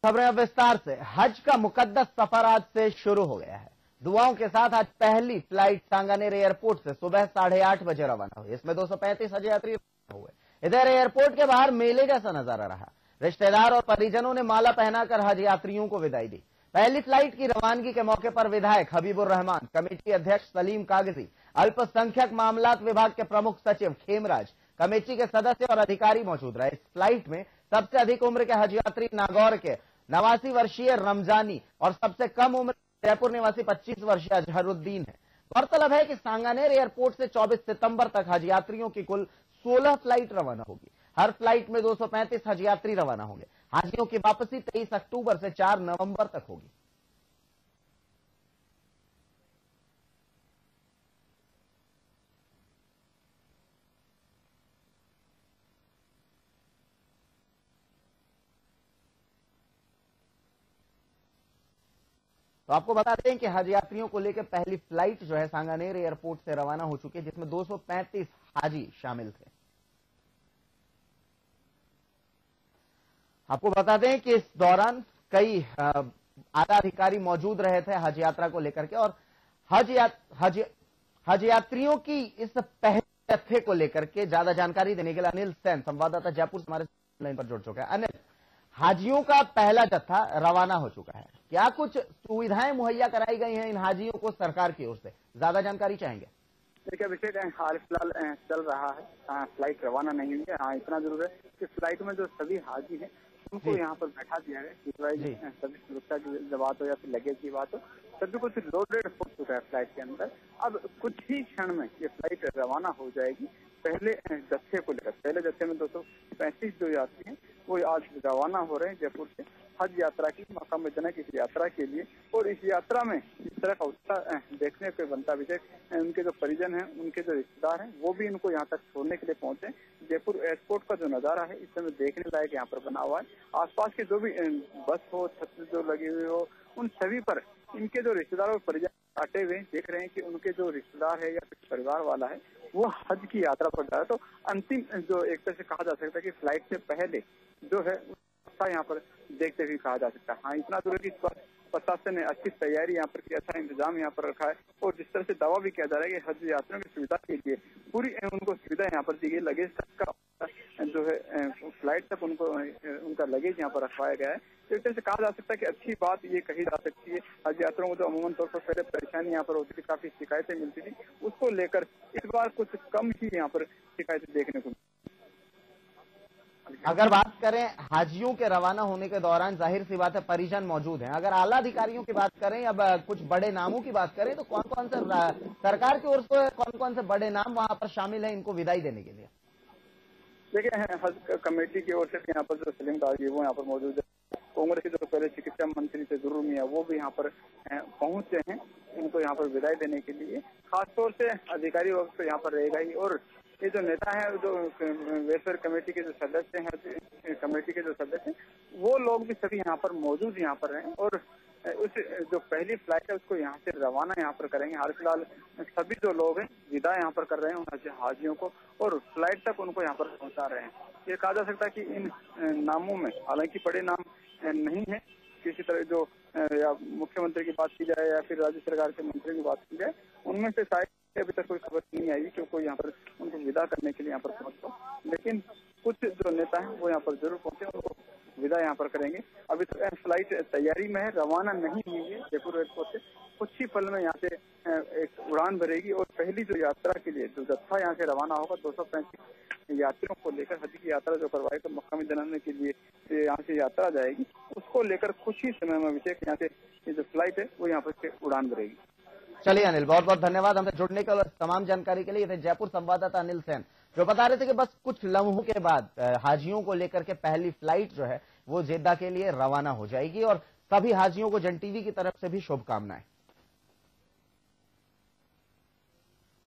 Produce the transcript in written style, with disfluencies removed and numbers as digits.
खबरें अब विस्तार से। हज का मुकद्दस सफर आज से शुरू हो गया है। दुआओं के साथ आज पहली फ्लाइट सांगानेर एयरपोर्ट से सुबह 8:30 बजे रवाना हुई। इसमें 235 हज यात्री हुए। इधर एयरपोर्ट के बाहर मेले जैसा नजारा रहा। रिश्तेदार और परिजनों ने माला पहनाकर हज यात्रियों को विदाई दी। पहली फ्लाइट की रवानगी के मौके पर विधायक हबीबुर रहमान, कमेटी अध्यक्ष सलीम कागजी, अल्पसंख्यक मामलात विभाग के प्रमुख सचिव खेमराज, कमेटी के सदस्य और अधिकारी मौजूद रहे। इस फ्लाइट में सबसे अधिक उम्र के हज यात्री नागौर के 89 वर्षीय रमजानी और सबसे कम उम्र जयपुर निवासी 25 वर्षीय अजहरुद्दीन है। गौरतलब है कि सांगानेर एयरपोर्ट से 24 सितंबर तक हज यात्रियों की कुल 16 फ्लाइट रवाना होगी। हर फ्लाइट में 235 हज यात्री रवाना होंगे। हाजियों की वापसी 23 अक्टूबर से 4 नवंबर तक होगी। तो आपको बता दें कि हज यात्रियों को लेकर पहली फ्लाइट जो है सांगानेर एयरपोर्ट से रवाना हो चुकी है, जिसमें 235 हाजी शामिल थे। आपको बता दें कि इस दौरान कई आला अधिकारी मौजूद रहे थे हज यात्रा को लेकर के, और हज यात्रियों की इस पहले जत्थे को लेकर के ज्यादा जानकारी देने के लिए अनिल सेन, संवाददाता जयपुर से हमारे लाइन पर जुड़ चुका है। अनिल, हाजियों का पहला जत्था रवाना हो चुका है, क्या कुछ सुविधाएं मुहैया कराई गई हैं इन हाजियों को सरकार की ओर से? ज्यादा जानकारी चाहेंगे। देखिए अभिषेक, हाल फिलहाल चल रहा है, फ्लाइट रवाना नहीं हुई है। हाँ, इतना जरूर है कि फ्लाइट में जो सभी हाजी हैं उनको यहाँ पर बैठा दिया गया। सभी सुरक्षा की बात हो या फिर लगेज की बात हो, सभी कुछ लोडेड हो चुका है फ्लाइट के अंदर। अब कुछ ही क्षण में ये फ्लाइट रवाना हो जाएगी पहले जत्थे को लेकर। पहले जत्थे में 235 जो यात्री हैं वो आज रवाना हो रहे हैं जयपुर से हज यात्रा की, मक्का मदीना की यात्रा के लिए। और इस यात्रा में इस तरह का उत्साह देखने पे बनता विषय, उनके जो परिजन हैं, उनके जो रिश्तेदार हैं, वो भी इनको यहाँ तक छोड़ने के लिए पहुंचे। जयपुर एयरपोर्ट का जो नजारा है इस समय देखने लायक यहाँ पर बना हुआ है। आसपास के जो भी बस हो, छत जो लगी हुई हो, उन सभी पर इनके जो रिश्तेदार और परिजन आटे हुए देख रहे हैं कि उनके जो रिश्तेदार है या फिर परिवार वाला है वो हज की यात्रा पर जा रहा है। तो अंतिम जो एक तरह से कहा जा सकता है कि फ्लाइट से पहले जो है यहाँ पर देखते हुए कहा जा सकता है। हाँ, इतना दूर है कि प्रशासन ने अच्छी तैयारी यहाँ पर की, अच्छा इंतजाम यहाँ पर रखा है। और जिस तरह से दावा भी किया जा रहा है कि हज यात्रियों की सुविधा के लिए पूरी उनको सुविधा यहाँ पर दी गई। लगेज तक का जो है फ्लाइट तक उनको उनका लगेज यहाँ पर रखवाया गया है। तो इस तरह से कहा जा सकता है कि अच्छी बात ये कही जा सकती है। हज यात्रियों को जो अमूमन तौर पर पहले परेशानी यहाँ पर होती थी, काफी शिकायतें मिलती थी, उसको लेकर इस बार कुछ कम ही यहाँ पर शिकायतें देखने को। अगर बात करें हाजियों के रवाना होने के दौरान, जाहिर सी बात है परिजन मौजूद हैं। अगर आला अधिकारियों की बात करें, अब कुछ बड़े नामों की बात करें, तो कौन कौन से सरकार की ओर से कौन कौन से बड़े नाम वहां पर शामिल हैं इनको विदाई देने के लिए? देखिए, हज कमेटी की ओर से यहाँ पर जो सलीम कागजी वो यहाँ पर मौजूद है। कांग्रेस के जो पहले चिकित्सा मंत्री थे जरूर मियां, वो भी यहाँ पर पहुंचे हैं उनको यहाँ पर विदाई देने के लिए। खासतौर से अधिकारी वर्ग तो यहाँ पर रहेगा ही, और ये जो नेता है, जो वेलफेयर कमेटी के जो सदस्य हैं, कमेटी के जो सदस्य हैं, वो लोग भी सभी यहाँ पर मौजूद यहाँ पर हैं। और उस जो पहली फ्लाइट है उसको यहाँ से रवाना यहाँ पर करेंगे। हाल फिलहाल सभी जो लोग हैं विदा यहाँ पर कर रहे हैं हाजियों को, और फ्लाइट तक उनको यहाँ पर पहुँचा रहे हैं। ये कहा जा सकता है कि इन नामों में हालांकि बड़े नाम नहीं है, किसी तरह जो या मुख्यमंत्री की बात की जाए या फिर राज्य सरकार के मंत्री की बात की जाए, उनमें से शायद अभी तक कोई खबर नहीं आई कि कोई यहाँ पर उनको विदा करने के लिए यहाँ पर पहुंचा। लेकिन कुछ जो नेता हैं वो यहाँ पर जरूर पहुंचे, उनको विदा यहाँ पर करेंगे। अभी तो फ्लाइट तैयारी में है, रवाना नहीं हुई है जयपुर एयरपोर्ट से। कुछ ही पल में यहाँ से एक उड़ान भरेगी और पहली जो यात्रा के लिए जो जत्था यहाँ से रवाना होगा 235 यात्रियों को लेकर हज की यात्रा जो करवाई तो मक्का मदीना के लिए यहाँ से यात्रा जाएगी, उसको लेकर कुछ ही समय में अभिषेक यहाँ से जो फ्लाइट है वो यहाँ पर उड़ान भरेगी। चलिए अनिल, बहुत बहुत धन्यवाद हमसे जुड़ने के और तमाम जानकारी के लिए। ये जयपुर संवाददाता अनिल सेन जो बता रहे थे कि बस कुछ लम्हों के बाद हाजियों को लेकर के पहली फ्लाइट जो है वो जेद्दा के लिए रवाना हो जाएगी, और सभी हाजियों को जन टीवी की तरफ से भी शुभकामनाएं।